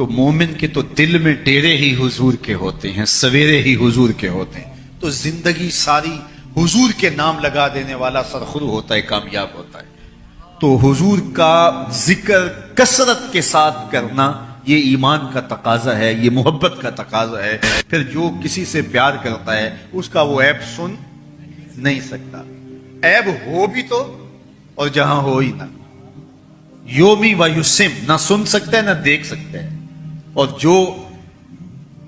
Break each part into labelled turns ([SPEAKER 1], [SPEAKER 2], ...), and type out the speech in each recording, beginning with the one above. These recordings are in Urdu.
[SPEAKER 1] تو مومن کے تو دل میں ڈیرے ہی حضور کے ہوتے ہیں، سویرے ہی حضور کے ہوتے ہیں، تو زندگی ساری حضور کے نام لگا دینے والا سرخرو ہوتا ہے، کامیاب ہوتا ہے۔ تو حضور کا ذکر کثرت کے ساتھ کرنا یہ ایمان کا تقاضا ہے، یہ محبت کا تقاضا ہے۔ پھر جو کسی سے پیار کرتا ہے اس کا وہ عیب سن نہیں سکتا، عیب ہو بھی تو اور جہاں ہو ہی نہ، یومی و یسم، نہ سن سکتا ہے نہ دیکھ سکتا ہے، اور جو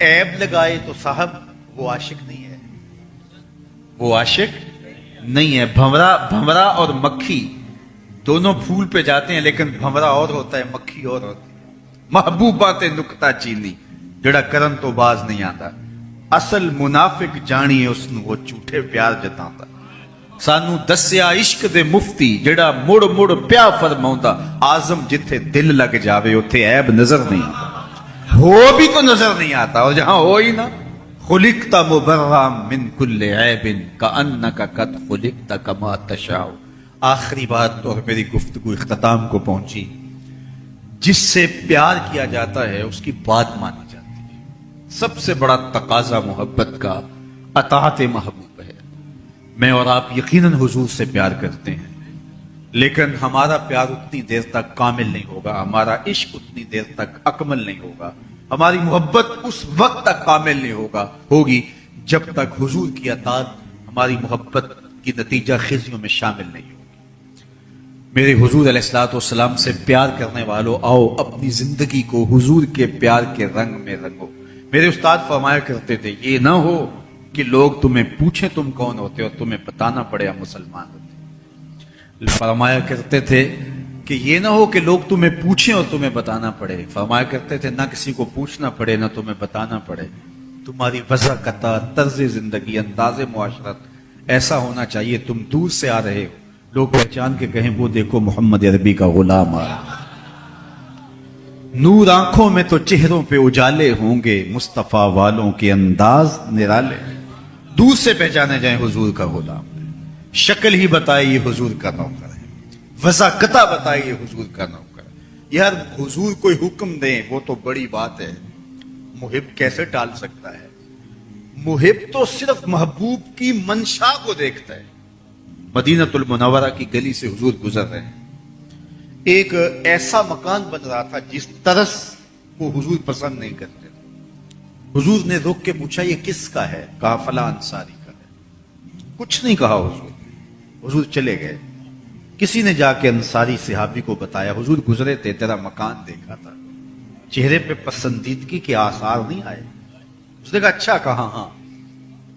[SPEAKER 1] عیب لگائے تو صاحب وہ عاشق نہیں ہے، وہ عاشق نہیں ہے۔ بھنورا اور مکھی دونوں پھول پہ جاتے ہیں، لیکن بھنورا اور ہوتا ہے، مکھی اور ہوتی ہے۔ محبوبات نکتہ چینی جڑا کرن تو باز نہیں آتا، اصل منافق جانی اس نو وہ جھوٹے پیار جتاتا۔ سانو دسیا عشق دے مفتی جڑا مڑ مڑ پیا فرماوندا، آزم جتھے دل لگ جاوے اتھے عیب نظر نہیں آتا، ہو بھی تو نظر نہیں آتا، اور جہاں ہو ہی نہ۔ خلقت مبرا من کل عیب کأنک قد خلقت کما تشاء۔ آخری بات تو میری گفتگو اختتام کو پہنچی، جس سے پیار کیا جاتا ہے اس کی بات مانی جاتی ہے۔ سب سے بڑا تقاضا محبت کا اطاعت محبوب ہے۔ میں اور آپ یقیناً حضور سے پیار کرتے ہیں، لیکن ہمارا پیار اتنی دیر تک کامل نہیں ہوگا، ہمارا عشق اتنی دیر تک اکمل نہیں ہوگا، ہماری محبت اس وقت تک کامل نہیں ہوگی جب تک حضور کی اطاعت ہماری محبت کی نتیجہ خیزیوں میں شامل نہیں ہوگی۔ میرے حضور علیہ الصلوۃ والسلام سے پیار کرنے والوں، آؤ اپنی زندگی کو حضور کے پیار کے رنگ میں رنگو۔ میرے استاد فرمایا کرتے تھے، یہ نہ ہو کہ لوگ تمہیں پوچھیں تم کون ہوتے اور تمہیں بتانا پڑے ہم مسلمان ہوتے۔ فرمایا کرتے تھے کہ یہ نہ ہو کہ لوگ تمہیں پوچھیں اور تمہیں بتانا پڑے۔ فرمایا کرتے تھے، نہ کسی کو پوچھنا پڑے نہ تمہیں بتانا پڑے، تمہاری وضع قطع، طرز زندگی، انداز معاشرت ایسا ہونا چاہیے تم دور سے آ رہے ہو، لوگ پہچان کے کہیں وہ دیکھو محمد عربی کا غلام آ رہا۔ نور آنکھوں میں تو چہروں پہ اجالے ہوں گے، مصطفیٰ والوں کے انداز نرالے، دور سے پہچانے جائیں حضور کا غلام، شکل ہی بتائے یہ حضور کا نوکر ہے، وضاقتہ بتائے یہ حضور کا نوکر ہے۔ یار حضور کوئی حکم دیں وہ تو بڑی بات ہے، محب کیسے ٹال سکتا ہے؟ محب تو صرف محبوب کی منشا کو دیکھتا ہے۔ مدینہ المنورہ کی گلی سے حضور گزر رہے ہیں، ایک ایسا مکان بن رہا تھا جس طرز کو حضور پسند نہیں کرتے تھے۔ حضور نے رک کے پوچھا یہ کس کا ہے؟ کہا فلاں انصاری کا ہے۔ کچھ نہیں کہا حضور چلے گئے۔ کسی نے جا کے انصاری صحابی کو بتایا، حضور گزرے تھے، تیرا مکان دیکھا تھا، چہرے پہ پسندیدگی کے آثار نہیں آئے۔ اس نے کہا اچھا، کہا ہاں۔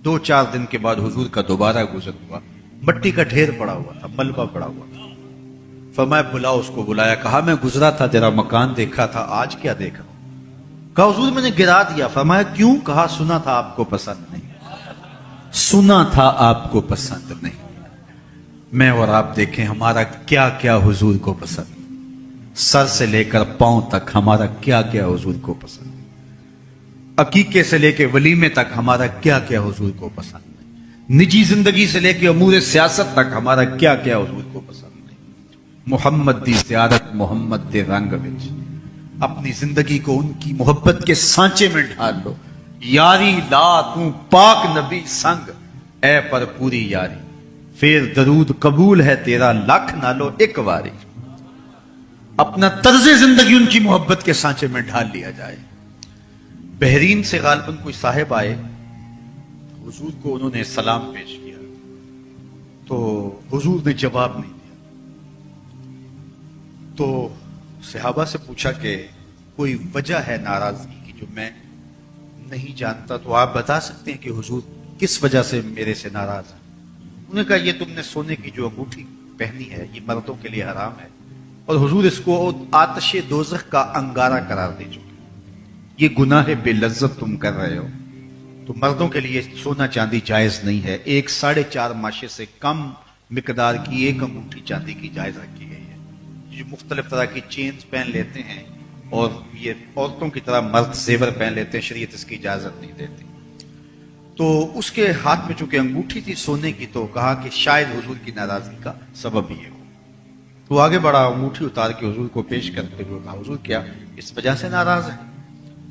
[SPEAKER 1] 2-4 دن کے بعد حضور کا دوبارہ گزر ہوا، مٹی کا ڈھیر پڑا ہوا تھا، ملبہ پڑا ہوا تھا۔ فرمایا بلاؤ، اس کو بلایا، کہا میں گزرا تھا، تیرا مکان دیکھا تھا، آج کیا دیکھا؟ کہا حضور میں نے گرا دیا۔ فرمایا کیوں؟ کہا سنا تھا آپ کو پسند نہیں، سنا تھا آپ کو پسند نہیں۔ میں اور آپ دیکھیں ہمارا کیا کیا حضور کو پسند، سر سے لے کر پاؤں تک ہمارا کیا کیا حضور کو پسند، عقیقے سے لے کے ولیمے تک ہمارا کیا کیا حضور کو پسند، نجی زندگی سے لے کے امور سیاست تک ہمارا کیا کیا حضور کو پسند نہیں۔ محمد دی زیارت، محمد دے رنگ وچ اپنی زندگی کو ان کی محبت کے سانچے میں ڈھال لو۔ یاری لا تو پاک نبی سنگ، اے پر پوری یاری، پھر درود قبول ہے تیرا لاکھ نالو ایک واری۔ اپنا طرز زندگی ان کی محبت کے سانچے میں ڈھال لیا جائے۔ بحرین سے غالباً کوئی صاحب آئے، حضور کو انہوں نے سلام پیش کیا تو حضور نے جواب نہیں دیا، تو صحابہ سے پوچھا کہ کوئی وجہ ہے ناراضگی کی جو میں نہیں جانتا، تو آپ بتا سکتے ہیں کہ حضور کس وجہ سے میرے سے ناراض ہیں؟ انہوں نے کہا یہ تم نے سونے کی جو انگوٹھی پہنی ہے یہ مردوں کے لیے حرام ہے، اور حضور اس کو آتش دوزخ کا انگارہ قرار دے چکے، یہ گناہ بے لذت تم کر رہے ہو، تو مردوں کے لیے سونا چاندی جائز نہیں ہے۔ 4.5 ماشے سے کم مقدار کی ایک انگوٹھی چاندی کی جائز رکھی گئی ہے۔ جو مختلف طرح کی چینز پہن لیتے ہیں اور یہ عورتوں کی طرح مرد زیور پہن لیتے ہیں، شریعت اس کی اجازت نہیں دیتی۔ تو اس کے ہاتھ میں چونکہ انگوٹھی تھی سونے کی، تو کہا کہ شاید حضور کی ناراضگی کا سبب یہ ہو۔ تو آگے بڑا، انگوٹھی اتار کے حضور کو پیش کرتے ہوئے کہا حضور کیا اس وجہ سے ناراض ہے؟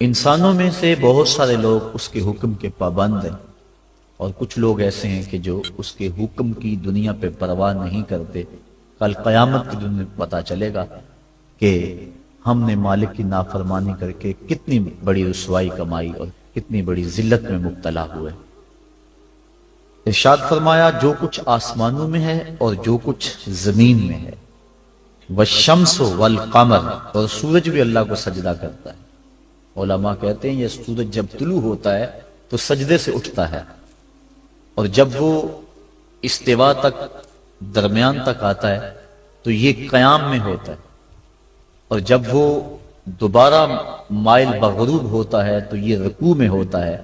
[SPEAKER 2] انسانوں میں سے بہت سارے لوگ اس کے حکم کے پابند ہیں، اور کچھ لوگ ایسے ہیں کہ جو اس کے حکم کی دنیا پہ پرواہ نہیں کرتے۔ کل قیامت کے دن میں پتا چلے گا کہ ہم نے مالک کی نافرمانی کر کے کتنی بڑی رسوائی کمائی اور کتنی بڑی ذلت میں مبتلا ہوئے۔ ارشاد فرمایا جو کچھ آسمانوں میں ہے اور جو کچھ زمین میں ہے، والشمس والقمر، اور سورج بھی اللہ کو سجدہ کرتا ہے۔ علماء کہتے ہیں یہ سورج جب طلوع ہوتا ہے تو سجدے سے اٹھتا ہے، اور جب وہ استوا تک درمیان تک آتا ہے تو یہ قیام میں ہوتا ہے، اور جب وہ دوبارہ مائل بغروب ہوتا ہے تو یہ رکوع میں ہوتا ہے،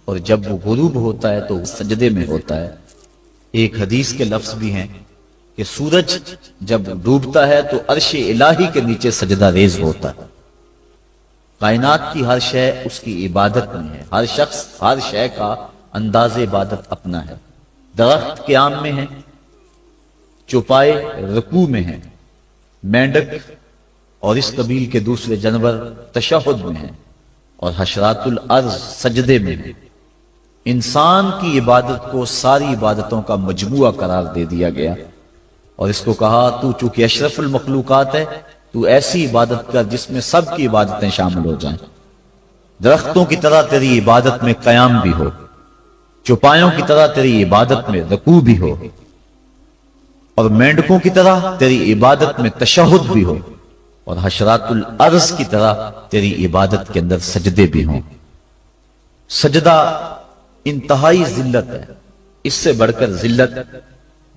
[SPEAKER 2] اور جب وہ غروب ہوتا ہے تو سجدے میں ہوتا ہے۔ ایک حدیث کے لفظ بھی ہیں کہ سورج جب ڈوبتا ہے تو عرش الہی کے نیچے سجدہ ریز ہوتا ہے۔ کائنات کی ہر شے اس کی عبادت میں ہے، ہر شخص ہر شے کا انداز عبادت اپنا ہے۔ درخت قیام میں ہے، چوپائے رکوع میں ہیں، مینڈک اور اس قبیل کے دوسرے جانور تشہد میں ہیں، اور حشرات الارض سجدے میں ہیں۔ انسان کی عبادت کو ساری عبادتوں کا مجموعہ قرار دے دیا گیا، اور اس کو کہا تو چونکہ اشرف المخلوقات ہے تو ایسی عبادت کر جس میں سب کی عبادتیں شامل ہو جائیں۔ درختوں کی طرح تیری عبادت میں قیام بھی ہو، چوپایوں کی طرح تیری عبادت میں رکوع بھی ہو، اور مینڈکوں کی طرح تیری عبادت میں تشہد بھی ہو، اور حشرات الارض کی طرح تیری عبادت کے اندر سجدے بھی ہوں۔ سجدہ انتہائی ذلت ہے، اس سے بڑھ کر ذلت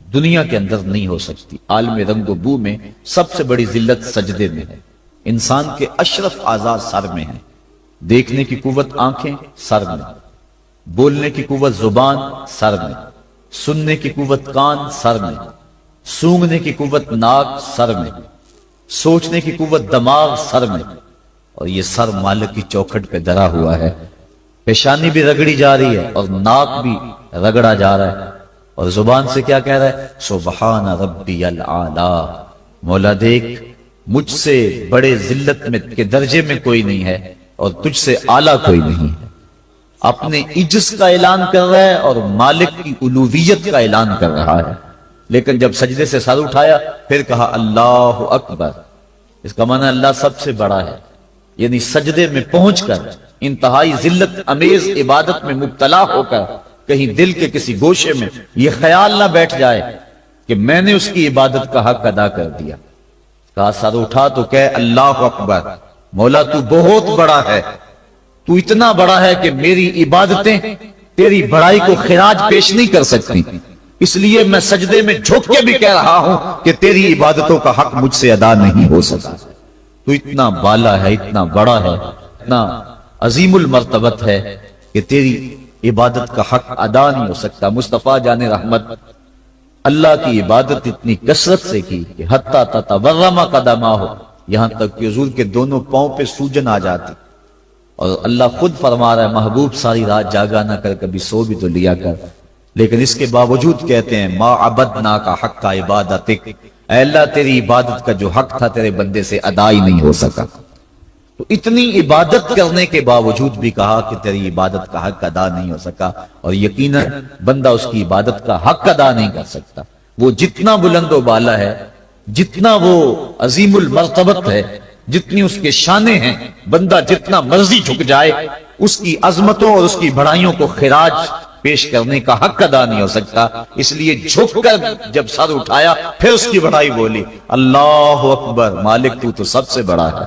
[SPEAKER 2] دنیا کے اندر نہیں ہو سکتی۔ عالم رنگ و بو میں سب سے بڑی ذلت سجدے میں ہے۔ انسان کے اشرف اعضاء سر میں ہیں، دیکھنے کی قوت آنکھیں سر میں، بولنے کی قوت زبان سر میں، سننے کی قوت کان سر میں، سونگنے کی قوت ناک سر میں، سوچنے کی قوت دماغ سر میں، اور یہ سر مالک کی چوکھٹ پہ دھرا ہوا ہے۔ پیشانی بھی رگڑی جا رہی ہے اور ناک بھی رگڑا جا رہا ہے، اور زبان سے کیا کہہ رہا ہے؟ سبحان ربی العالی، مولا دیکھ مجھ سے بڑے ذلت میں کے درجے میں کوئی نہیں ہے اور تجھ سے اعلیٰ کوئی نہیں ہے۔ اپنے عجز کا اعلان کر رہا ہے اور مالک کی الوہیت کا اعلان کر رہا ہے، لیکن جب سجدے سے سر اٹھایا پھر کہا اللہ اکبر۔ اس کا معنی اللہ سب سے بڑا ہے، یعنی سجدے میں پہنچ کر انتہائی ذلت امیز عبادت میں مبتلا ہو کر کہیں دل کے کسی گوشے میں یہ خیال نہ بیٹھ جائے کہ میں نے اس کی عبادت کا حق ادا کر دیا۔ کہا سر اٹھا تو کہے اللہ اکبر، مولا تو بہت بڑا ہے، تو اتنا بڑا ہے کہ میری عبادتیں تیری بڑائی کو خراج پیش نہیں کر سکتی، اس لیے میں سجدے میں جھک کے بھی کہہ رہا ہوں کہ تیری عبادتوں کا حق مجھ سے ادا نہیں ہو سکا۔ تو اتنا بالا ہے، اتنا بڑا ہے، اتنا عظیم المرتبت ہے کہ تیری عبادت کا حق ادا نہیں ہو سکتا۔ مصطفیٰ جان رحمت اللہ کی عبادت اتنی کثرت سے کی کہ حتی تتورم قدماہ، یہاں تک کہ حضور کے دونوں پاؤں پہ سوجن آ جاتی، اور اللہ خود فرما رہا ہے محبوب ساری رات جاگا نہ کر، کبھی سو بھی تو لیا کر، لیکن اس کے باوجود کہتے ہیں ما عبدنا کا حق کا عبادتک، اے اللہ تیری عبادت کا جو حق تھا تیرے بندے سے ادا ہی نہیں ہو سکا۔ تو اتنی عبادت کرنے کے باوجود بھی کہا کہ تیری عبادت کا حق ادا نہیں ہو سکا، اور یقیناً بندہ اس کی عبادت کا حق ادا نہیں کر سکتا۔ وہ جتنا بلند و بالا ہے، جتنا وہ عظیم المرتبت ہے، جتنی اس کے شانیں ہیں، بندہ جتنا مرضی جھک جائے اس کی عظمتوں اور اس کی بڑائیوں کو خراج پیش کرنے کا حق ادا نہیں ہو سکتا۔ اس لیے جھک کر جب سر اٹھایا پھر اس کی بڑائی بولی اللہ اکبر، مالک تو سب سے بڑا ہے،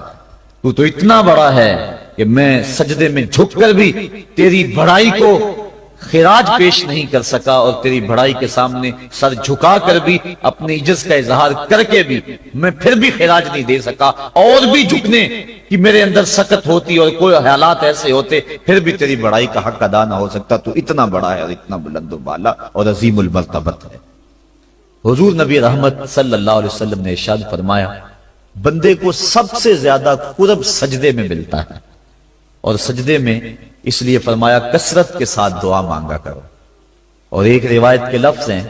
[SPEAKER 2] تو اتنا بڑا ہے کہ میں سجدے میں جھک کر بھی تیری بڑائی کو خراج پیش نہیں کر سکا، اور تیری بڑائی کے سامنے سر جھکا کر بھی اپنے عجز کا اظہار کر کے بھی میں پھر بھی خراج نہیں دے سکا، اور بھی جھکنے کہ میرے اندر سکت ہوتی اور کوئی حالات ایسے ہوتے پھر بھی تیری بڑائی کا حق ادا نہ ہو سکتا۔ تو اتنا بڑا ہے اور اتنا بلند و بالا اور عظیم المرتبت ہے۔ حضور نبی رحمت صلی اللہ علیہ وسلم نے ارشاد فرمایا بندے کو سب سے زیادہ قرب سجدے میں ملتا ہے، اور سجدے میں اس لیے فرمایا کثرت کے ساتھ دعا مانگا کرو۔ اور ایک روایت کے لفظ ہیں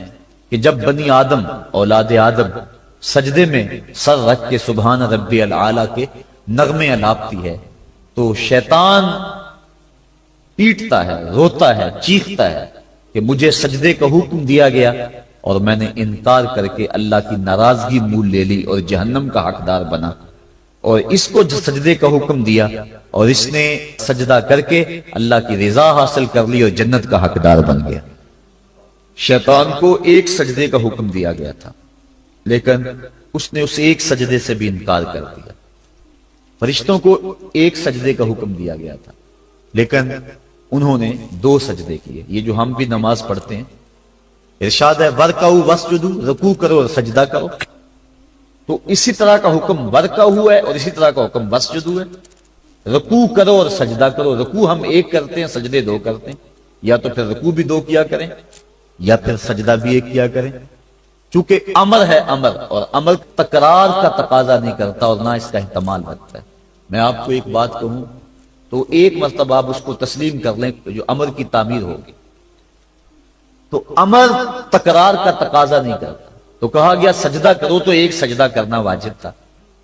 [SPEAKER 2] کہ جب بنی آدم اولاد آدم سجدے میں سر رکھ کے سبحان ربی العالی کے نغمے الاپتی ہے تو شیطان پیٹتا ہے، روتا ہے، چیختا ہے کہ مجھے سجدے کا حکم دیا گیا اور میں نے انکار کر کے اللہ کی ناراضگی مول لے لی اور جہنم کا حقدار بنا، اور اس کو سجدے کا حکم دیا اور اس نے سجدہ کر کے اللہ کی رضا حاصل کر لی اور جنت کا حقدار بن گیا۔ شیطان کو ایک سجدے کا حکم دیا گیا تھا لیکن اس نے اس ایک سجدے سے بھی انکار کر دیا۔ فرشتوں کو ایک سجدے کا حکم دیا گیا تھا لیکن انہوں نے 2 سجدے کیے۔ یہ جو ہم بھی نماز پڑھتے ہیں، ارشاد ہے ورکعوا واسجدوا، رکوع کرو اور سجدہ کرو، تو اسی طرح کا حکم ورکعوا ہے اور اسی طرح کا حکم واسجدوا ہے۔ رکوع کرو اور سجدہ کرو، رکوع ہم ایک کرتے ہیں، سجدے 2 کرتے ہیں، یا تو پھر رکوع بھی 2 کیا کریں یا پھر سجدہ بھی ایک کیا کریں، چونکہ امر ہے امر، اور امر تکرار کا تقاضا نہیں کرتا اور نہ اس کا احتمال رکھتا ہے۔ میں آپ کو ایک بات کہوں تو ایک مرتبہ آپ اس کو تسلیم کر لیں جو امر کی تعمیر ہوگی، تو امر تکرار کا تقاضا نہیں کرتا، تو کہا گیا سجدہ کرو تو ایک سجدہ کرنا واجب تھا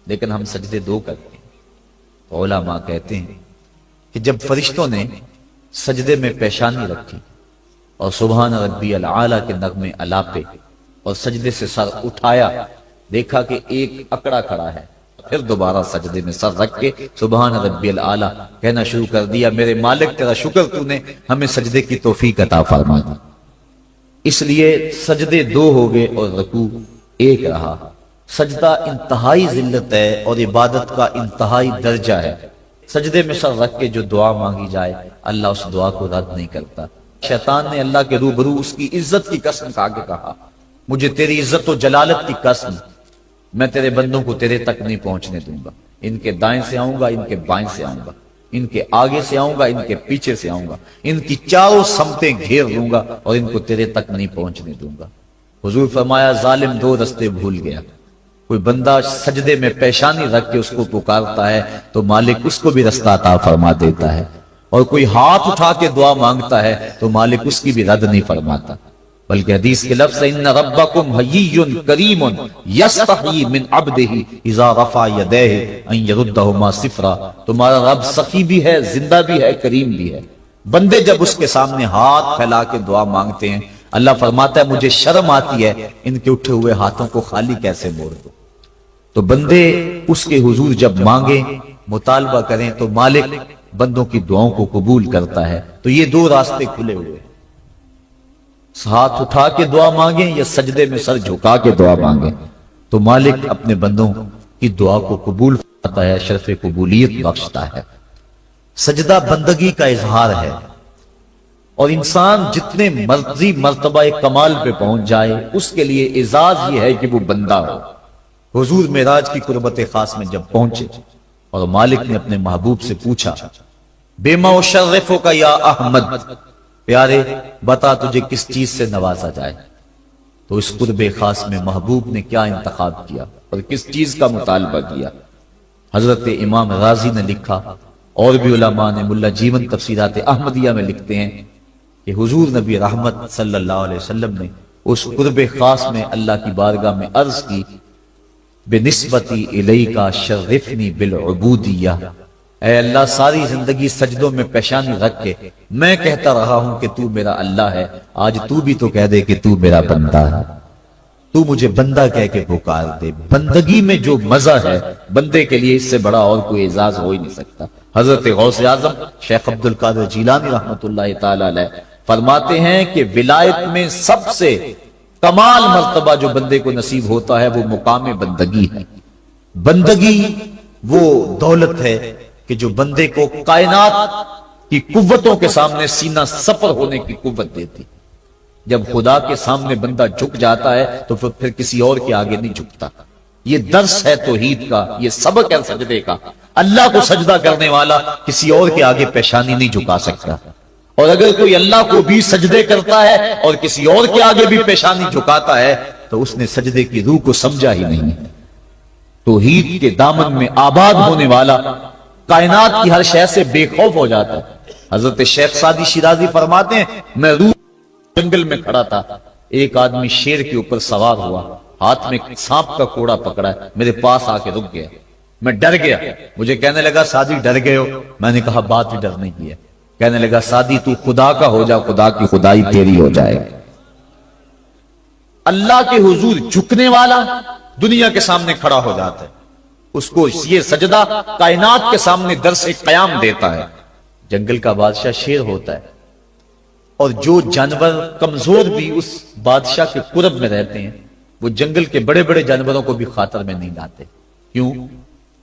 [SPEAKER 2] لیکن ہم سجدے 2 کرتے ہیں۔ تو علماء کہتے ہیں کہ جب فرشتوں نے سجدے میں پیشانی رکھی اور سبحان ربی العالی کے نغمے الاپے اور سجدے سے سر اٹھایا، دیکھا کہ ایک اکڑا کھڑا ہے، پھر دوبارہ سجدے میں سر رکھ کے سبحان ربی العالی کہنا شروع کر دیا، میرے مالک تیرا شکر تو نے ہمیں سجدے کی توفیق عطا فرما دی۔ اس لیے سجدے 2 ہو گئے اور رکوع 1 رہا۔ سجدہ انتہائی ذلت ہے اور عبادت کا انتہائی درجہ ہے۔ سجدے میں سر رکھ کے جو دعا مانگی جائے اللہ اس دعا کو رد نہیں کرتا۔ شیطان نے اللہ کے روبرو اس کی عزت کی قسم کھا کے کہا، مجھے تیری عزت و جلالت کی قسم، میں تیرے بندوں کو تیرے تک نہیں پہنچنے دوں گا، ان کے دائیں سے آؤں گا، ان کے بائیں سے آؤں گا، ان کے آگے سے آؤں گا، ان کے پیچھے سے آؤں گا، ان کی چاروں سمتیں گھیر لوں گا اور ان کو تیرے تک نہیں پہنچنے دوں گا۔ حضور فرمایا ظالم 2 رستے بھول گیا، کوئی بندہ سجدے میں پیشانی رکھ کے اس کو پکارتا ہے تو مالک اس کو بھی رستہ عطا فرما دیتا ہے، اور کوئی ہاتھ اٹھا کے دعا مانگتا ہے تو مالک اس کی بھی رد نہیں فرماتا، بلکہ حدیث کے لفظ ان ربکم حیی کریم یستحیی من عبدہ اذا رفع یدیہ ان یردہما صفرا، تمہارا رب سخی بھی ہے، زندہ بھی ہے، کریم بھی ہے۔ بندے جب اس کے سامنے ہاتھ پھیلا کے دعا مانگتے ہیں اللہ فرماتا ہے مجھے شرم آتی ہے ان کے اٹھے ہوئے ہاتھوں کو خالی کیسے موڑ دو۔ تو بندے اس کے حضور جب مانگیں، مطالبہ کریں تو مالک بندوں کی دعاؤں کو قبول کرتا ہے۔ تو یہ 2 راستے کھلے ہوئے ہیں، ہاتھ اٹھا کے دعا مانگیں یا سجدے میں سر جھکا کے دعا مانگیں، تو مالک اپنے بندوں کی دعا کو قبول فرماتا ہے، شرف قبولیت بخشتا ہے۔ سجدہ بندگی کا اظہار ہے، اور انسان جتنے مرضی مرتبہ کمال پہ پہنچ جائے اس کے لیے اعزاز یہ ہے کہ وہ بندہ ہو۔ حضور معراج کی قربت خاص میں جب پہنچے اور مالک نے اپنے محبوب سے پوچھا بما اشرفک یا احمد، پیارے بتا تجھے کس چیز سے نوازا جائے، تو اس قرب خاص میں محبوب نے کیا انتخاب کیا اور کس چیز کا مطالبہ کیا۔ حضرت امام غازی نے لکھا، اور بھی علماء نے، ملا جیون تفسیرات احمدیہ میں لکھتے ہیں کہ حضور نبی رحمت صلی اللہ علیہ وسلم نے اس قرب خاص میں اللہ کی بارگاہ میں عرض کی بنسبتی الیک شرفنی بالعبودیہ، اے اللہ ساری زندگی سجدوں میں پیشانی رکھ کے میں کہتا رہا ہوں کہ تو میرا اللہ ہے، آج تو بھی تو کہہ دے کہ تو میرا بندہ ہے، تو مجھے بندہ کہہ کے پکار دے۔ بندگی میں جو مزہ ہے بندے کے لیے اس سے بڑا اور کوئی اعزاز ہو ہی نہیں سکتا۔ حضرت غوث اعظم شیخ عبد القادر جیلانی رحمۃ اللہ تعالی علیہ فرماتے ہیں کہ ولایت میں سب سے کمال مرتبہ جو بندے کو نصیب ہوتا ہے وہ مقام بندگی ہے۔ بندگی وہ دولت ہے کہ جو بندے کو کائنات کی قوتوں کے سامنے سینہ سپر ہونے کی قوت دیتی۔ جب خدا کے سامنے بندہ جھک جاتا ہے تو پھر کسی اور کے آگے نہیں جھکتا۔ یہ درس ہے توحید کا، یہ سبق ہے سجدے کا۔ اللہ کو سجدہ کرنے والا کسی اور کے آگے پیشانی نہیں جھکا سکتا، اور اگر کوئی اللہ کو بھی سجدے کرتا ہے اور کسی اور کے آگے بھی پیشانی جھکاتا ہے تو اس نے سجدے کی روح کو سمجھا ہی نہیں۔ توحید کے دامن میں آباد ہونے والا کائنات کی ہر شے سے بے خوف ہو جاتا ہے۔ حضرت شیخ سعدی شیرازی فرماتے ہیں میں روح جنگل میں کھڑا تھا، ایک آدمی شیر کے اوپر سوار ہوا، ہاتھ میں سانپ کا کوڑا پکڑا ہے، میرے پاس آ کے رک گیا، میں ڈر گیا. مجھے کہنے لگا سعدی ڈر گئے ہو؟ میں نے کہا بات ہی ڈرنے کی ہے. کہنے لگا سعدی تو خدا کا ہو جا، خدا کی خدائی تیری ہو جائے. اللہ کے حضور جھکنے والا دنیا کے سامنے کھڑا ہو جاتا ہے، اس کو یہ سجدہ کائنات کے سامنے درس قیام دیتا ہے. جنگل کا بادشاہ شیر ہوتا ہے، اور جو جانور کمزور بھی اس بادشاہ کے قرب میں رہتے ہیں وہ جنگل کے بڑے بڑے جانوروں کو بھی خاطر میں نہیں لاتے. کیوں؟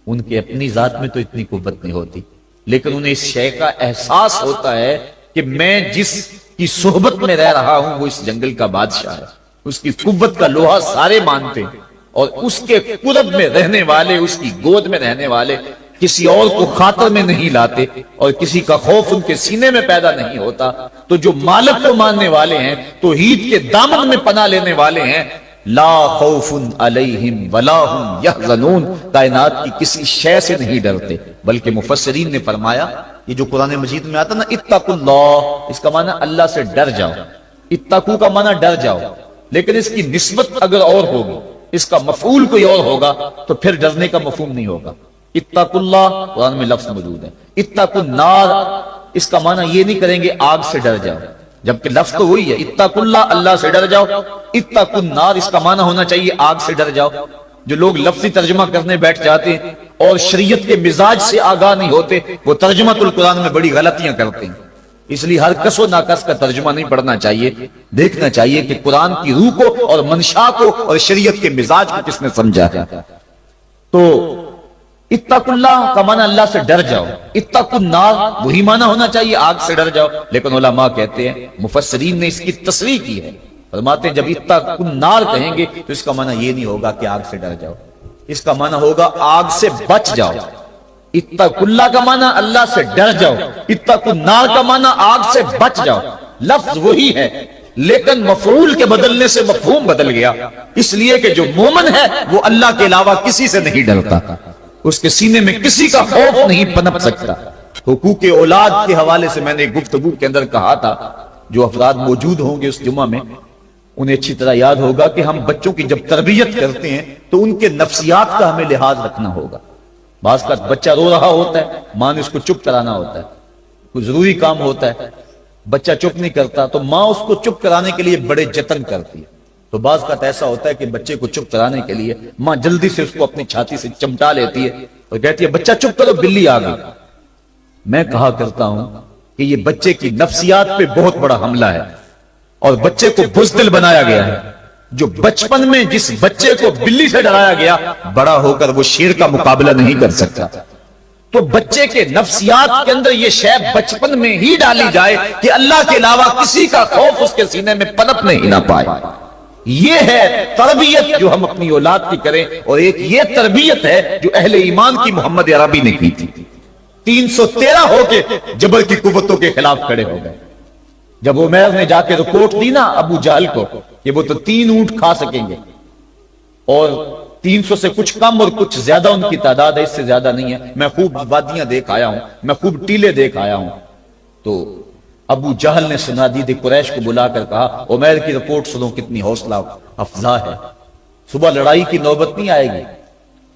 [SPEAKER 2] ان کے اپنی ذات میں تو اتنی قوت نہیں ہوتی، لیکن انہیں اس شے کا احساس ہوتا ہے کہ میں جس کی صحبت میں رہ رہا ہوں وہ اس جنگل کا بادشاہ ہے. اس کی قوت کا لوہا سارے مانتے ہیں، اور اس کے قرب میں رہنے والے، اس کی گود میں رہنے والے کسی اور کو خاطر میں نہیں لاتے، اور کسی کا خوف ان کے سینے میں پیدا نہیں ہوتا. تو جو مالک کو ماننے والے ہیں، توحید کے دامن میں پناہ لینے والے ہیں، لا خوف علیہم ولا هم یحزنون، کائنات کی کسی شے سے نہیں ڈرتے. بلکہ مفسرین نے فرمایا یہ جو قرآن مجید میں آتا نا اتقوا اللہ، اس کا معنی اللہ سے ڈر جاؤ. اتقوا کا معنی ڈر جاؤ، لیکن اس کی نسبت اگر اور ہوگی، اس کا مفعول کوئی اور ہوگا تو پھر ڈرنے کا مفہوم نہیں ہوگا. اتقوا اللہ قرآن میں لفظ موجود ہے. اتقوا النار اس کا معنی یہ نہیں کریں گے آگ سے ڈر جاؤ، جبکہ لفظ تو وہی ہے اتقوا اللہ، اللہ سے ڈر جاؤ. اتقوا النار اس کا معنی ہونا چاہیے آگ سے ڈر جاؤ. جو لوگ لفظی ترجمہ کرنے بیٹھ جاتے ہیں اور شریعت کے مزاج سے آگاہ نہیں ہوتے، وہ ترجمۃ القرآن میں بڑی غلطیاں کرتے ہیں. اس لیے ہر کس و ناکس کا ترجمہ نہیں پڑھنا چاہیے، دیکھنا چاہیے کہ قرآن کی روح کو اور منشا کو اور شریعت کے مزاج کو کس نے سمجھا ہے. تو اتقوا اللہ کا معنی اللہ سے ڈر جاؤ، اتقوا النار وہی معنی ہونا چاہیے آگ سے ڈر جاؤ. لیکن علماء کہتے ہیں، مفسرین نے اس کی تصریح کی ہے، فرماتے ہیں جب اتقوا النار کہیں گے تو اس کا معنی یہ نہیں ہوگا کہ آگ سے ڈر جاؤ، اس کا معنی ہوگا آگ سے بچ جاؤ. اتقوا اللہ کا معنی اللہ سے ڈر جاؤ، اتقوا النار کا معنی آگ سے بچ جاؤ. لفظ وہی ہے لیکن مفعول کے بدلنے سے مفہوم بدل گیا، اس لیے کہ جو مومن ہے وہ اللہ کے علاوہ کسی سے نہیں ڈرتا، اس کے سینے میں کسی کا خوف نہیں پنپ سکتا. حقوق اولاد کے حوالے سے میں نے گفتگو کے اندر کہا تھا، جو افراد موجود ہوں گے اس جمعہ میں انہیں اچھی طرح یاد ہوگا کہ ہم بچوں کی جب تربیت کرتے ہیں تو ان کے نفسیات کا ہمیں لحاظ رکھنا ہوگا. بعض کا بچہ رو رہا ہوتا ہے، ماں نے اس کو چپ کرانا ہوتا ہے، کوئی ضروری کام ہوتا ہے، بچہ چپ نہیں کرتا تو ماں اس کو چپ کرانے کے لیے بڑے جتن کرتی ہے. تو بعض کا ایسا ہوتا ہے کہ بچے کو چپ کرانے کے لیے ماں جلدی سے اس کو اپنی چھاتی سے چمٹا لیتی ہے اور کہتی ہے بچہ چپ کرو بلی آ گئی. میں کہا کرتا ہوں کہ یہ بچے کی نفسیات پہ بہت بڑا حملہ ہے اور بچے کو بزدل بنایا گیا ہے. جو بچپن میں جس بچے کو بلی سے ڈرایا گیا، بڑا ہو کر وہ شیر کا مقابلہ نہیں کر سکتا. تو بچے کے نفسیات کے اندر یہ شے بچپن میں ہی ڈالی جائے کہ اللہ کے علاوہ کسی کا خوف اس کے سینے میں پنپ نہیں نہ پائے. یہ ہے تربیت جو ہم اپنی اولاد کی کریں، اور ایک یہ تربیت ہے جو اہل ایمان کی محمد عربی نے کی تھی. 313 ہو کے جبر کی قوتوں کے خلاف کھڑے ہو گئے. جب عمیر نے جا کے رپورٹ دی نا ابو جہل کو کہ وہ تو 3 اونٹ کھا سکیں گے، اور 300 سے کچھ کم اور کچھ زیادہ ان کی تعداد ہے، اس سے زیادہ نہیں ہے، میں خوب وادیاں دیکھ آیا ہوں، میں خوب ٹیلے دیکھ آیا ہوں. تو ابو جہل نے سنادید قریش کو بلا کر کہا عمیر کی رپورٹ سنو کتنی حوصلہ افزا ہے. صبح لڑائی کی نوبت نہیں آئے گی،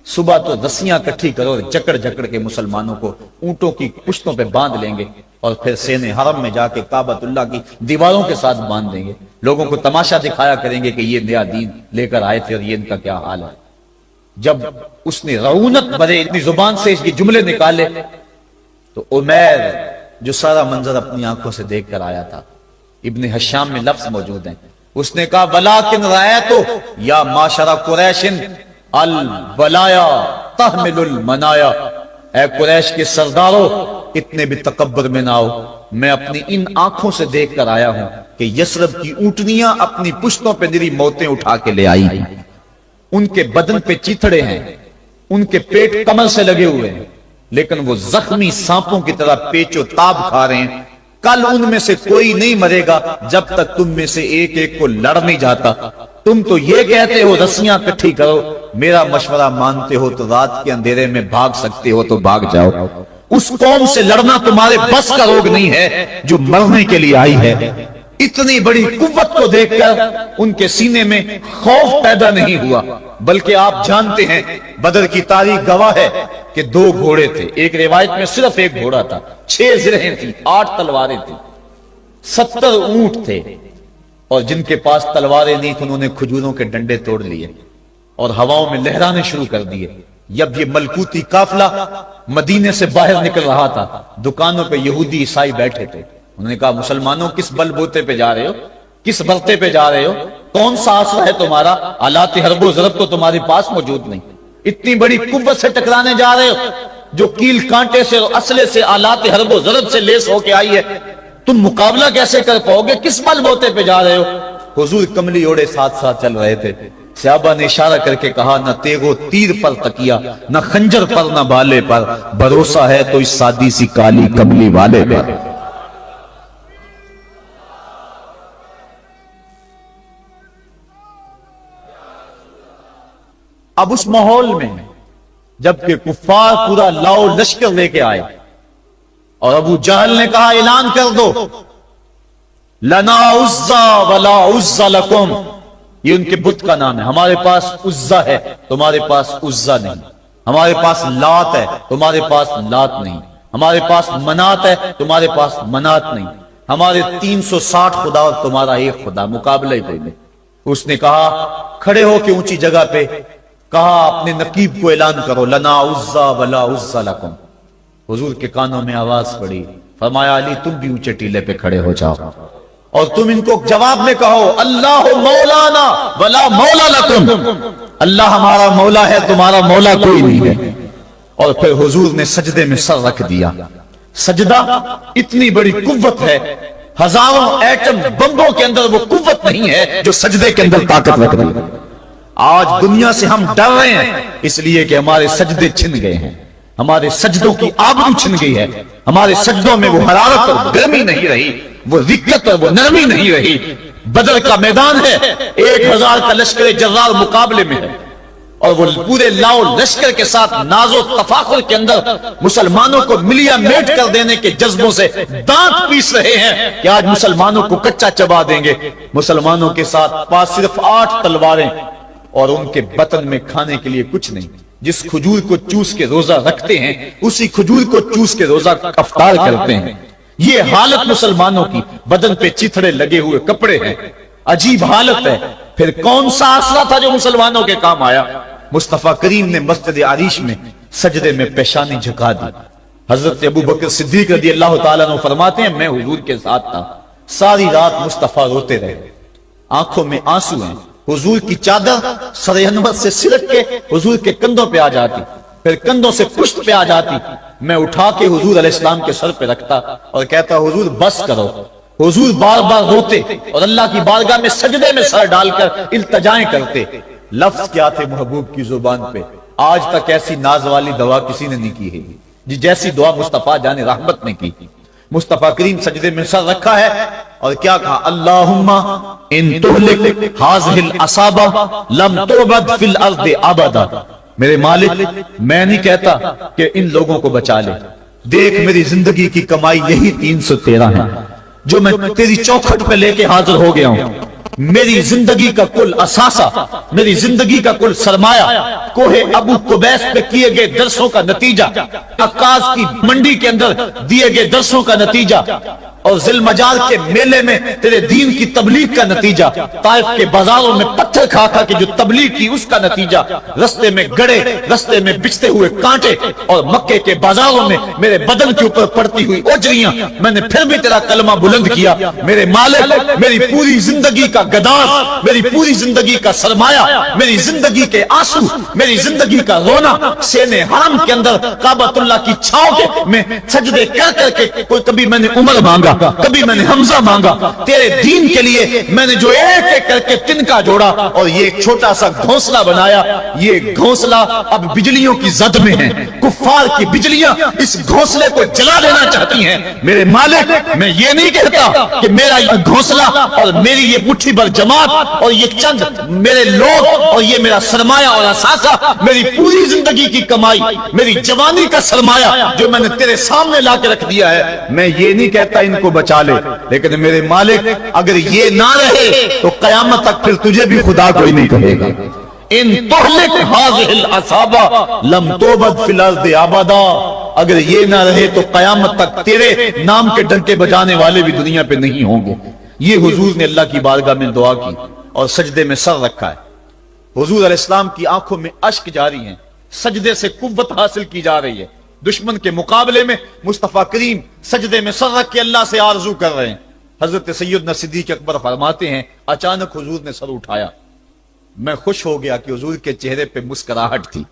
[SPEAKER 2] صبح تو رسیاں کٹھی کرو اور جکڑ جکڑ کے مسلمانوں کو اونٹوں کی پشتوں پہ باندھ لیں گے اور پھر سینے حرم میں جا کے کعبۃ اللہ کی دیواروں کے ساتھ باندھ دیں گے. لوگوں کو تماشا دکھایا کریں گے کہ یہ نیا دین لے کر آئے تھے اور یہ ان کا کیا حال ہے. جب اس نے رعونت بھرے اپنی زبان سے اس کی جملے نکالے تو عمیر جو سارا منظر اپنی آنکھوں سے دیکھ کر آیا تھا، ابن حشام میں لفظ موجود ہیں، اس نے کہا وَلَٰكِنْ رَأَيْتُ یا معاشر قریش البلایا تحمل المنایا، اے قریش کے سرداروں اتنے بھی تکبر میں نہ آؤ، میں اپنی ان آنکھوں سے دیکھ کر آیا ہوں کہ یثرب کی اونٹنیاں اپنی پشتوں پہ نری موتیں اٹھا کے لے آئی ہیں. ان کے بدن پہ چیتڑے ہیں، ان کے پیٹ کمر سے لگے ہوئے ہیں، لیکن وہ زخمی سانپوں کی طرح پیچ و تاب کھا رہے ہیں. کل ان میں سے کوئی نہیں مرے گا جب تک تم میں سے ایک ایک کو لڑ نہیں جاتا. تم تو یہ کہتے ہو رسیاں کٹھی کرو، میرا مشورہ مانتے ہو تو رات کے اندھیرے میں بھاگ سکتے ہو تو بھاگ جاؤ. اس قوم سے لڑنا تمہارے بس کا روگ نہیں ہے جو مرنے کے لیے آئی ہے.
[SPEAKER 1] اتنی بڑی قوت کو دیکھ کر ان کے سینے میں خوف پیدا نہیں ہوا، بلکہ آپ جانتے ہیں بدر کی تاریخ گواہ ہے کہ 2 گھوڑے تھے، ایک روایت میں صرف ایک گھوڑا تھا، 6 زرہیں تھیں، 8 تلواریں تھیں، 70 اونٹ تھے، اور جن کے پاس تلواریں نہیں تھیں انہوں نے کھجوروں کے ڈنڈے توڑ لیے اور ہواؤں میں لہرانے شروع کر دیے۔ جب یہ ملکوتی قافلہ مدینے سے باہر نکل رہا تھا، دکانوں پہ یہودی عیسائی بیٹھے تھے، انہوں نے کہا مسلمانوں کس بل بوتے پہ جا رہے ہو، کس برتے پہ جا رہے ہو، کون سا آسرا ہے تمہارا، آلات حرب و ضرب تو تمہارے پاس موجود نہیں، اتنی بڑی قوت سے ٹکرانے جا رہے ہو جو کیل کانٹے سے اور اسلحے سے آلات حرب و ضرب سے لیس ہو کے آئی ہے، تم مقابلہ کیسے کر پاؤ گے، کس بل بوتے پہ جا رہے ہو؟ حضور کملی اوڑے ساتھ ساتھ چل رہے تھے، صحابہ نے اشارہ کر کے کہا نہ تیغ و تیر پر تکیا، نہ خنجر پر نہ بالے پر، بھروسہ ہے تو اس سادی سی کالی کملی والے پر۔ اب اس ماحول میں جبکہ کفار پورا لاؤ لشکر لے کے آئے اور ابو جہل نے کہا اعلان کر دو لنا عزا ولا عزا لکم، یہ ان کے بت کا نام ہے، ہمارے پاس عزا ہے تمہارے پاس عزا نہیں، ہمارے پاس لات ہے تمہارے پاس لات نہیں، ہمارے پاس منات ہے تمہارے پاس منات نہیں، ہمارے 360 خدا اور تمہارا ایک خدا، مقابلہ ہی کوئی نہیں۔ اس نے کہا کھڑے ہو کے اونچی جگہ پہ کہا اپنے نقیب کو اعلان کرو لنا عزا ولا عزا لکم۔ حضور کے کانوں میں آواز پڑی، فرمایا علی تم بھی اونچے ٹیلے پہ کھڑے ہو جاؤ اور تم ان کو جواب میں کہو اللہ مولانا ولا مولا لکم، اللہ ہمارا مولا ہے تمہارا مولا کوئی نہیں ہے۔ اور پھر حضور نے سجدے میں سر رکھ دیا۔ سجدہ اتنی بڑی قوت ہے، ہزاروں ایٹم بمبوں کے اندر وہ قوت نہیں ہے جو سجدے کے اندر طاقت رکھ دی۔ آج دنیا سے ہم ڈر رہے ہیں اس لیے کہ ہمارے سجدے چھن گئے ہیں، ہمارے سجدوں کی آبرو چھن گئی ہے، ہمارے سجدوں میں وہ حرارت اور گرمی نہیں رہی، وہ رقت اور وہ نرمی نہیں رہی۔ بدر کا میدان ہے، 1000 کا لشکر جرار مقابلے میں ہے اور وہ پورے لاؤ لشکر کے ساتھ ناز و تفاخر کے اندر مسلمانوں کو ملیا میٹ کر دینے کے جذبوں سے دانت پیس رہے ہیں کہ آج مسلمانوں کو کچا چبا دیں گے۔ مسلمانوں کے ساتھ پاس صرف 8 تلواریں اور ان کے بطن میں کھانے کے لیے کچھ نہیں، جس کھجور کو چوس کے روزہ رکھتے ہیں اسی کھجور کو چوس کے روزہ افطار کرتے ہیں۔ یہ حالت مسلمانوں کی، بدن پہ چتھڑے لگے ہوئے کپڑے ہیں، عجیب حالت ہے۔ پھر کون سا آسرا تھا جو مسلمانوں کے کام آیا؟ مصطفیٰ کریم نے مسجد عریش میں سجدے میں پیشانی جھکا دی۔ حضرت ابو بکر صدیق رضی اللہ تعالیٰ عنہ فرماتے ہیں میں حضور کے ساتھ تھا، ساری رات مصطفیٰ روتے رہے، آنکھوں میں آنسو ہیں، حضور کی چادر سر انور سے سلٹ کے حضور کے کندھوں پہ آ جاتی، پھر کندھوں سے پشت پہ آ جاتی، میں اٹھا کے حضور علیہ السلام کے سر پہ رکھتا اور کہتا حضور بس کرو۔ حضور بار بار روتے اور اللہ کی بارگاہ میں سجدے میں سر ڈال کر التجائیں کرتے۔ لفظ کیا تھے محبوب کی زبان پہ؟ آج تک ایسی ناز والی دعا کسی نے نہیں کی ہے جی جیسی دعا مصطفیٰ جان رحمت نے کی۔ مصطفیٰ کریم سجدے میں سر رکھا ہے اور کیا کہا اللہم ان تہلک ہذہ العصابہ لم تعبد فی الارض ابدا، میرے مالک میں نہیں کہتا کہ ان لوگوں کو بچا لے، دیکھ میری زندگی کی کمائی یہی 313 ہے جو میں تیری چوکھٹ پہ لے کے حاضر ہو گیا ہوں، میری زندگی کا کل اثاثہ، میری زندگی کا کل سرمایہ کوہ ابو قبیس پہ کیے گئے درسوں کا نتیجہ، عکاظ کی منڈی کے اندر دیے گئے درسوں کا نتیجہ، اور ذی المجال کے میلے میں تیرے دین کی تبلیغ کا نتیجہ، طائف کے بازاروں میں پتھر کھا کھا کے جو تبلیغ کی اس کا نتیجہ، رستے میں گڑے، رستے میں بچتے ہوئے کانٹے، اور مکے کے بازاروں میں میرے بدن کے اوپر پڑتی ہوئی اوجریاں، میں نے پھر بھی تیرا کلمہ بلند کیا۔ میرے مالک میری پوری زندگی کا گداز، میری پوری زندگی کا سرمایہ، میری زندگی کے آنسو، میری زندگی کا رونا سینے حرم کے اندر کعبۃ اللہ کی چھاؤں کے میں سجدے کر کر کے، کوئی کبھی میں نے عمر مانگا، کبھی میں نے حمزہ مانگا، تیرے دین کے لیے میں نے جو ایک ایک کر کے تنکا جوڑا اور یہ ایک چھوٹا سا گھونسلہ بنایا، یہ گھونسلہ اب بجلیوں کی زد میں ہے، کفار کی بجلیاں اس گھونسلے کو جلا دینا چاہتی ہیں۔ میرے مالک میں یہ نہیں کہتا کہ میرا یہ گھونسلہ اور میری یہ مٹھی بھر جماعت اور یہ چند میرے لوگ اور یہ میرا سرمایہ اور اثاثہ، میری پوری زندگی کی کمائی، میری جوانی کا سرمایہ جو میں نے تیرے سامنے لا کے رکھ دیا ہے، میں یہ نہیں کہتا ان ان کو بچا لے، لیکن میرے مالک اگر یہ نہ رہے تو قیامت تک پھر تجھے بھی خدا کوئی نہیں کہے گا۔ ان تہلک هذه العصابہ لم توبد فی الارض ابدا، اگر یہ نہ رہے تو قیامت تک تیرے نام کے ڈنکے بجانے والے بھی دنیا پہ نہیں ہوں گے۔ یہ حضور نے اللہ کی بارگاہ میں دعا کی اور سجدے میں سر رکھا ہے۔ حضور علیہ السلام کی آنکھوں میں اشک جاری ہیں، سجدے سے قوت حاصل کی جا رہی ہے۔ دشمن کے مقابلے میں مصطفیٰ کریم سجدے میں سر رکھ کے اللہ سے آرزو کر رہے ہیں۔ حضرت سیدنا صدیق اکبر فرماتے ہیں اچانک حضور نے سر اٹھایا، میں خوش ہو گیا کہ حضور کے چہرے پہ مسکراہٹ تھی۔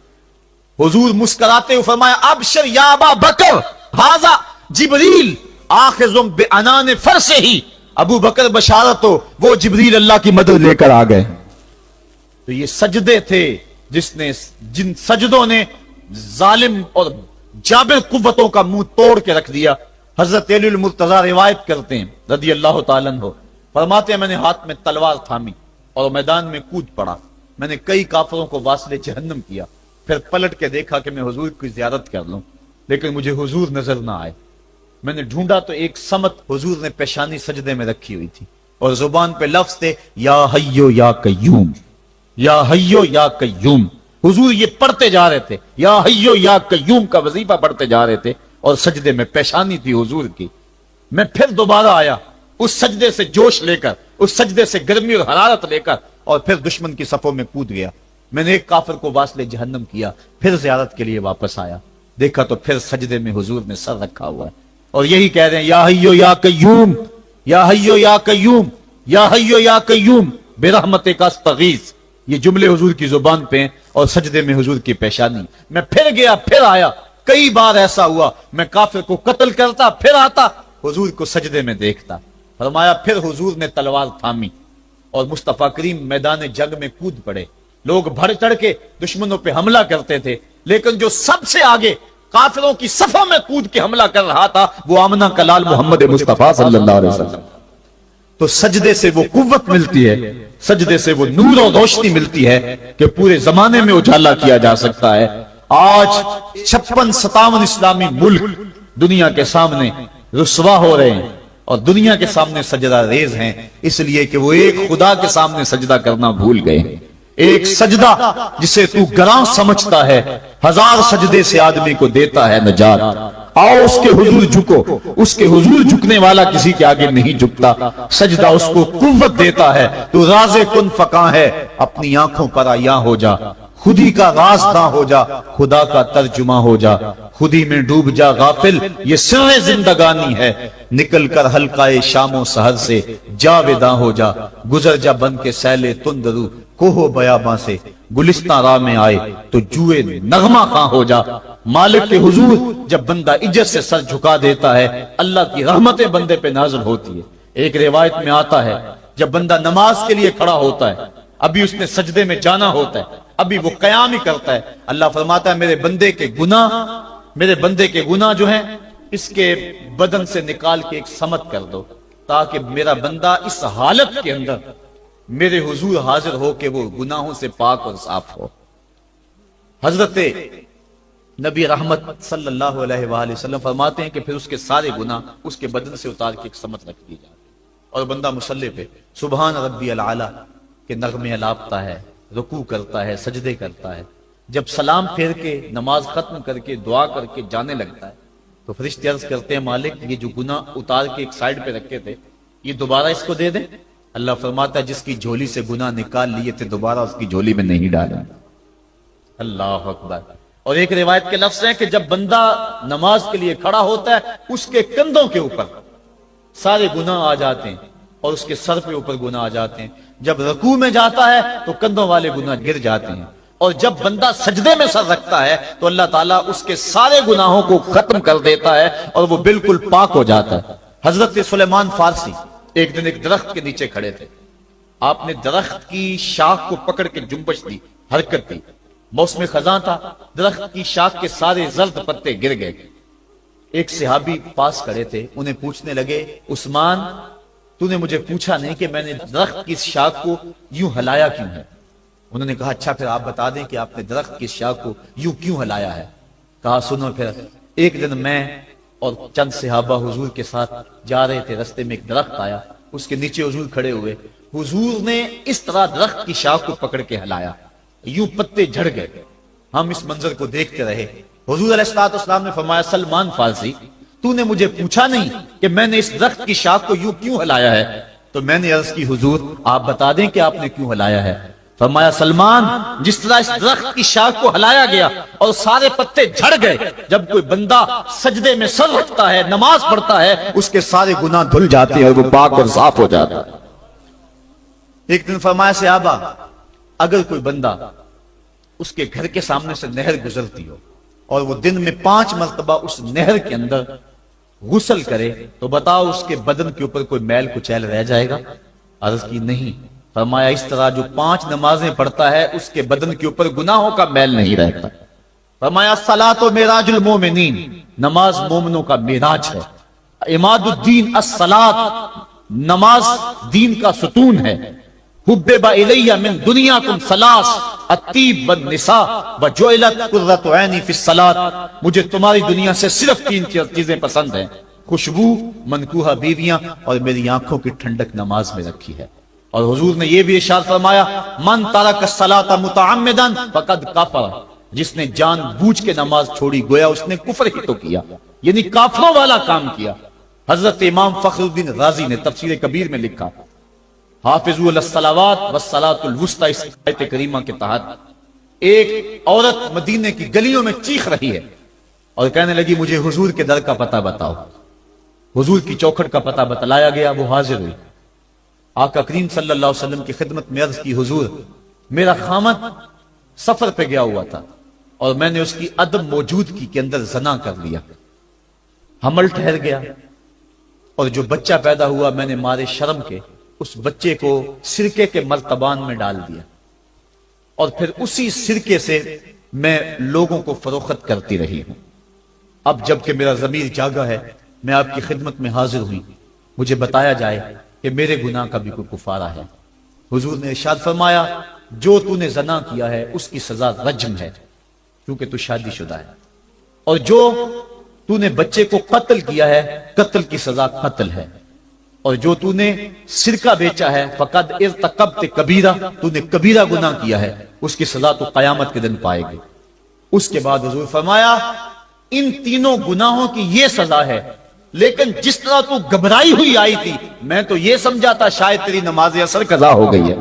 [SPEAKER 1] حضور مسکراتے ہوئے فرمایا ابشر یا ابا بکر ھذا جبریل آخذ بعنان فرسہ، ابو بکر بشارت ہو، وہ جبریل اللہ کی مدد لے کر آ گئے۔ تو یہ سجدے تھے جن سجدوں نے ظالم اور جابر قوتوں کا منہ توڑ کے رکھ دیا۔ حضرت علی المرتضیٰ روایت کرتے ہیں رضی اللہ تعالیٰ عنہ، فرماتے ہیں میں نے ہاتھ میں تلوار تھامی اور میدان میں کود پڑا، میں نے کئی کافروں کو واصل جہنم کیا، پھر پلٹ کے دیکھا کہ میں حضور کی زیارت کر لوں، لیکن مجھے حضور نظر نہ آئے۔ میں نے ڈھونڈا تو ایک سمت حضور نے پیشانی سجدے میں رکھی ہوئی تھی اور زبان پہ لفظ تھے یا حیو یا قیوم، یا حیو یا قیوم۔ حضور یہ پڑھتے جا رہے تھے، یا حیو یا قیوم کا وظیفہ پڑھتے جا رہے تھے اور سجدے میں پیشانی تھی حضور کی۔ میں پھر دوبارہ آیا اس سجدے سے جوش لے کر، اس سجدے سے گرمی اور حرارت لے کر، اور پھر دشمن کی صفوں میں کود گیا۔ میں نے ایک کافر کو واصل جہنم کیا، پھر زیارت کے لیے واپس آیا، دیکھا تو پھر سجدے میں حضور نے سر رکھا ہوا ہے اور یہی کہہ رہے ہیں یا حیو یا قیوم، یا حیو یا قیوم، یا حیو یا قیوم برحمتک استغیث۔ یہ جملے حضور کی زبان پہ ہیں اور سجدے میں حضور کی پیشانی۔ میں پھر گیا، پھر آیا، کئی بار ایسا ہوا میں کافر کو قتل کرتا، پھر آتا حضور کو سجدے میں دیکھتا۔ فرمایا پھر حضور نے تلوار تھامی اور مصطفیٰ کریم میدان جنگ میں کود پڑے۔ لوگ بڑھ چڑھ کے دشمنوں پہ حملہ کرتے تھے، لیکن جو سب سے آگے کافروں کی صفوں میں کود کے حملہ کر رہا تھا وہ آمنہ کا لال محمد مصطفیٰ صلی اللہ علیہ وسلم۔ تو سجدے سے وہ قوت ملتی ہے، سجدے سے وہ نور و روشنی ملتی ہے کہ پورے زمانے میں اجالا کیا جا سکتا ہے۔ آج 56-57 اسلامی ملک دنیا کے سامنے رسوا ہو رہے ہیں اور دنیا کے سامنے سجدہ ریز ہیں، اس لیے کہ وہ ایک خدا کے سامنے سجدہ کرنا بھول گئے ہیں۔ ایک سجدہ جسے تو گراں سمجھتا ہے 1000 سجدے سے آدمی کو دیتا ہے نجات۔ آؤ اس کے حضور جھکو، اس کے حضور جھکنے والا کسی کے آگے نہیں جھکتا۔ سجدہ اس کو قوت دیتا ہے، تو راز کن فکاں ہے، اپنی آنکھوں پر عیاں ہو جا، خودی کا راز نہ ہو جا، خدا کا ترجمہ ہو جا، خودی میں ڈوب جا غافل، یہ سر زندگانی ہے، نکل کر حلقہ شام و سحر سے جاویداں ہو جا، گزر جا بن کے سیلے تندرو کوہ بیاباں سے، گلستان راہ میں آئے تو جوئے نغمہ خواں ہو جا۔ مالک کے حضور جب بندہ عزت سے سر جھکا دیتا ہے، اللہ کی رحمتیں بندے پہ نازل ہوتی ہے۔ ایک روایت میں آتا ہے جب بندہ نماز کے لیے کھڑا ہوتا ہے، ابھی اس نے سجدے میں جانا ہوتا ہے، ابھی وہ قیام ہی کرتا ہے، اللہ فرماتا ہے میرے بندے کے گناہ جو ہیں اس کے بدن سے نکال کے ایک سمت کر دو، تاکہ میرا بندہ اس حالت کے اندر میرے حضور حاضر ہو کہ وہ گناہوں سے پاک اور صاف ہو۔ حضرت نبی رحمت صلی اللہ علیہ وآلہ وسلم فرماتے ہیں کہ پھر اس کے سارے گناہ اس کے بدن سے اتار کے ایک سمت رکھ دی جاتی اور بندہ مصلی پہ سبحان ربی العالی کے نغمے الاپتا ہے، رکوع کرتا ہے، سجدے کرتا ہے۔ جب سلام پھیر کے نماز ختم کر کے دعا کر کے جانے لگتا ہے تو فرشتے عرض کرتے ہیں مالک یہ جو گناہ اتار کے ایک سائیڈ پہ رکھے تھے یہ دوبارہ اس کو دے دیں۔ اللہ فرماتا ہے جس کی جھولی سے گناہ نکال لیے تھے دوبارہ اس کی جھولی میں نہیں ڈالیں۔ اللہ اکبر۔ اور ایک روایت کے لفظ ہیں کہ جب بندہ نماز کے لیے کھڑا ہوتا ہے اس کے کندھوں کے اوپر سارے گناہ آ جاتے ہیں اور اس کے سر پہ اوپر گناہ آ جاتے ہیں۔ جب رکوع میں جاتا ہے تو کندھوں والے گناہ گر جاتے ہیں، اور جب بندہ سجدے میں سر رکھتا ہے تو اللہ تعالیٰ اس کے سارے گناہوں کو ختم کر دیتا ہے اور وہ بالکل پاک ہو جاتا ہے۔ حضرت سلیمان فارسی ایک دن ایک درخت کے نیچے کھڑے تھے، آپ نے درخت کی شاخ کو پکڑ کے جنبش دی، حرکت دی، موسم خزاں تھا، درخت کی شاخ کے سارے زرد پتے گر گئے۔ ایک صحابی پاس کھڑے تھے، انہیں پوچھنے لگے عثمان تو نے مجھے پوچھا نہیں کہ میں نے درخت کی شاخ کو یوں ہلایا کیوں ہے؟ انہوں نے کہا اچھا پھر آپ بتا دیں کہ آپ نے درخت کی شاخ کو یوں کیوں ہلایا ہے؟ کہا سنو پھر ایک دن میں
[SPEAKER 2] اور چند صحابہ حضور کے ساتھ جا رہے تھے، رستے میں ایک درخت آیا، اس کے نیچے حضور کھڑے ہوئے، حضور نے اس طرح درخت کی شاخ کو پکڑ کے ہلایا، یوں پتے جھڑ گئے، ہم اس منظر کو دیکھتے رہے۔ حضور علیہ الصلوۃ والسلام نے فرمایا سلمان فارسی تو نے مجھے پوچھا نہیں کہ میں نے اس درخت کی شاخ کو یوں کیوں ہلایا ہے؟ تو میں نے عرض کی حضور آپ بتا دیں کہ آپ نے کیوں ہلایا ہے؟ فرمایا سلمان جس طرح اس درخت کی شاخ کو ہلایا گیا اور سارے پتے جھڑ گئے، جب کوئی بندہ سجدے میں سر رکھتا ہے، نماز پڑھتا ہے، اس کے سارے گناہ دھل جاتے ہیں اور وہ پاک اور صاف ہو جاتا ہے۔ ایک دن فرمایا صحابہ اگر کوئی بندہ اس کے گھر کے سامنے سے نہر گزرتی ہو اور وہ دن میں 5 مرتبہ اس نہر کے اندر غسل کرے تو بتاؤ اس کے بدن کے اوپر کوئی میل کچیل رہ جائے گا؟ عرض کی نہیں۔ فرمایا اس طرح جو 5 نمازیں پڑھتا ہے اس کے بدن کے اوپر گناہوں کا میل نہیں رہتا۔ فرمایا الصلاۃ معراج المومنین، نماز مومنوں کا معراج ہے۔ عماد الدین الصلاۃ، نماز دین کا ستون ہے۔ حبب الی من دنیاکم ثلاث الطیب والنساء وجعلت قرۃ عینی فی الصلاۃ، مجھے تمہاری دنیا سے صرف 3 چیزیں پسند ہیں، خوشبو، منکوحہ بیویاں، اور میری آنکھوں کی ٹھنڈک نماز میں رکھی ہے۔ اور حضور نے یہ بھی ارشاد فرمایا من ترک الصلاۃ متعمدا فقد کفر، جس نے جان بوجھ کے نماز چھوڑی گویا اس نے کفر ہی تو کیا، یعنی کافروں والا کام کیا۔ حضرت امام فخر الدین رازی نے تفسیر کبیر میں لکھا حافظوا علی الصلوات والصلاۃ الوسطی، اس آیت کریمہ کے تحت ایک عورت مدینے کی گلیوں میں چیخ رہی ہے اور کہنے لگی مجھے حضور کے در کا پتہ بتاؤ۔ حضور کی چوکھٹ کا پتہ بتلایا گیا، وہ حاضر ہوئی۔ آقا کریم صلی اللہ علیہ وسلم کی خدمت میں عرض کی حضور میرا خامد سفر پہ گیا ہوا تھا اور میں نے اس کی عدم موجودگی کے اندر زنا کر لیا، حمل ٹھہر گیا، اور جو بچہ پیدا ہوا میں نے مارے شرم کے اس بچے کو سرکے کے مرتبان میں ڈال دیا، اور پھر اسی سرکے سے میں لوگوں کو فروخت کرتی رہی ہوں۔ اب جب کہ میرا ضمیر جاگا ہے میں آپ کی خدمت میں حاضر ہوئی، مجھے بتایا جائے کہ میرے گناہ کا بھی کوئی کفارہ ہے۔ حضور نے ارشاد فرمایا جو تو نے زنا کیا ہے اس کی سزا رجم ہے کیونکہ تو شادی شدہ ہے، اور جو تو نے بچے کو قتل کیا ہے قتل کی سزا قتل ہے، اور جو تو نے سرکہ بیچا ہے فقد ارتکبت کبیرہ، تو نے کبیرہ گناہ کیا ہے، اس کی سزا تو قیامت کے دن پائے گی۔ اس کے بعد حضور فرمایا ان تینوں گناہوں کی یہ سزا ہے، لیکن جس طرح تو گھبرائی ہوئی آئی تھی میں تو یہ سمجھا تھا شاید تیری نماز اثر قضا ہو گئی ہے۔